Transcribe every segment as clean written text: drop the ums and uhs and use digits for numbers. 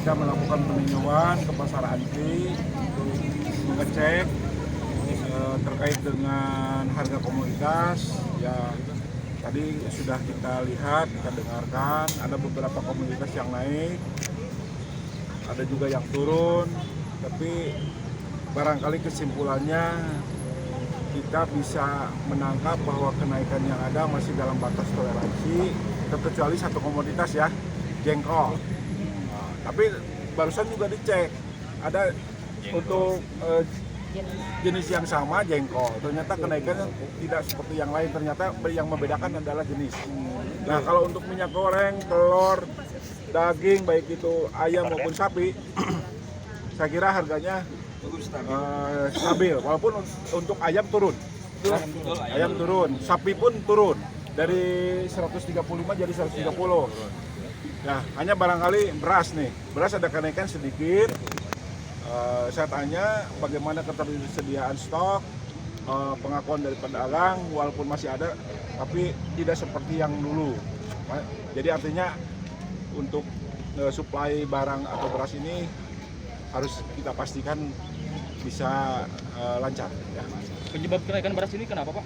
kita melakukan peninjauan ke pasar anti untuk mengecek terkait dengan harga komoditas. Ya, tadi sudah kita lihat, kita dengarkan, ada beberapa komoditas yang naik, ada juga yang turun, tapi barangkali kesimpulannya kita bisa menangkap bahwa kenaikan yang ada masih dalam batas toleransi, terkecuali satu komoditas ya, jengkol. Nah, tapi barusan juga dicek, ada untuk jenis yang sama jengkol, ternyata kenaikannya tidak seperti yang lain, ternyata yang membedakan adalah jenis. Nah, kalau untuk minyak goreng, telur, daging, baik itu ayam maupun sapi, saya kira harganya stabil, walaupun untuk ayam turun. Ayam turun, sapi pun turun dari 135 jadi 130. Nah, hanya barangkali beras nih, beras ada kenaikan sedikit. Saya tanya bagaimana ketersediaan stok, pengakuan dari pedagang, walaupun masih ada, tapi tidak seperti yang dulu. Jadi artinya untuk suplai barang atau beras ini harus kita pastikan bisa lancar. Ya. Penyebab kenaikan beras ini kenapa, Pak?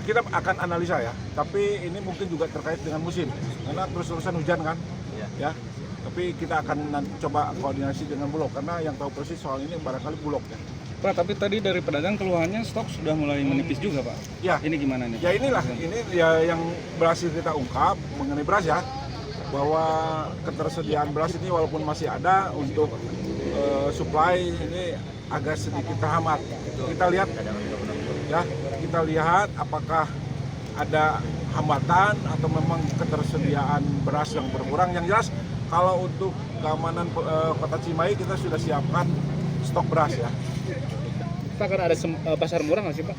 Kita akan analisa ya, tapi ini mungkin juga terkait dengan musim, karena terus-terusan hujan kan, ya. Tapi kita akan coba koordinasi dengan Bulog, karena yang tahu persis soal ini barangkali Bulog ya. Pak, tapi tadi dari pedagang keluhannya stok sudah mulai menipis juga, Pak. Ya. Ini gimana nih? Ya inilah, ini ya yang berhasil kita ungkap mengenai beras ya, bahwa ketersediaan beras ini walaupun masih ada untuk supply ini agak sedikit terhambat. Kita lihat ya, kita lihat apakah ada hambatan atau memang ketersediaan beras yang berkurang. Yang jelas kalau untuk keamanan Kota Cimahi kita sudah siapkan stok beras ya. Pak, kan ada pasar murah nggak sih, Pak?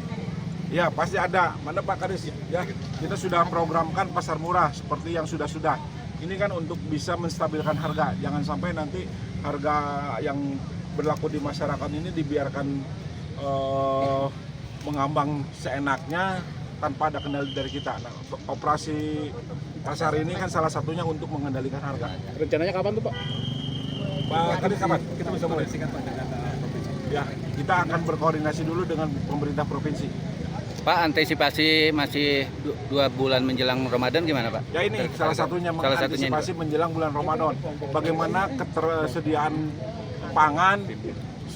Ya pasti ada. Mana Pak Kadis? Ya, kita sudah programkan pasar murah seperti yang sudah-sudah. Ini kan untuk bisa menstabilkan harga. Jangan sampai nanti harga yang berlaku di masyarakat ini dibiarkan mengambang seenaknya tanpa ada kendali dari kita. Nah, operasi pasar ini kan salah satunya untuk mengendalikan harga. Rencananya kapan tuh, Pak? Pak Kadis, kapan kita bisa mulai? Ya, kita akan berkoordinasi dulu dengan pemerintah provinsi. Pak, antisipasi masih 2 bulan menjelang Ramadan gimana, Pak? Ya ini salah satunya mengantisipasi menjelang bulan Ramadan. Bagaimana ketersediaan pangan,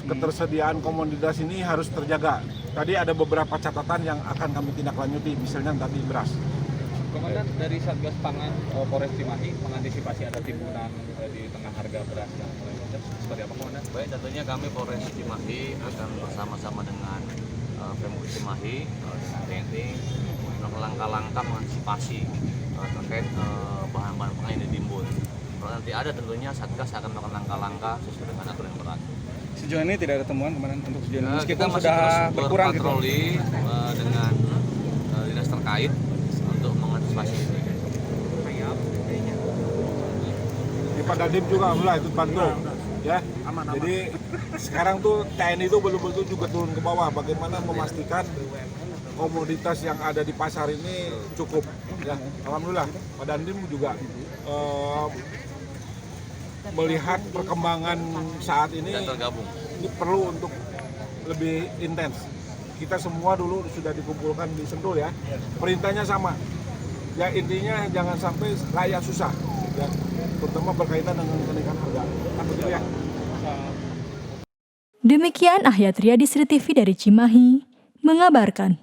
ketersediaan komoditas ini harus terjaga. Tadi ada beberapa catatan yang akan kami tindak lanjuti, misalnya tadi beras. Komandan, dari Satgas Pangan Polres Cimahi mengantisipasi ada timbunan di tengah harga beras yang mulai lonjak, seperti apa, Komandan? Baik, tentunya kami Polres Cimahi akan bersama-sama dengan Pemkot Cimahi dengan TNI melakukan langkah-langkah mengantisipasi terkait bahan-bahan pangan yang ditimbun. Kalau nanti ada tentunya Satgas akan melakukan langkah-langkah sesuai dengan aturan yang berlaku. Sejauh ini tidak ada temuan kemarin untuk sejauh ini, Kita meskipun masih sudah terus berkurang gitu. berpatroli dengan dinas terkait untuk mengantisipasi ini. Di Pak Dandim juga mulai ikut bantu. Ya, jadi sekarang tuh TNI itu betul-betul juga turun ke bawah. Bagaimana memastikan komoditas yang ada di pasar ini cukup. Ya, alhamdulillah Pak Dandim juga melihat perkembangan saat ini Dan tergabung. ini perlu untuk lebih intens. Kita semua dulu sudah dikumpulkan di Sentul ya. Perintahnya sama. Ya intinya jangan sampai rakyat susah. Ya, terutama berkaitan dengan kenaikan harga. Kan begitu ya. Demikian Ahyat Ria di Sri TV dari Cimahi mengabarkan.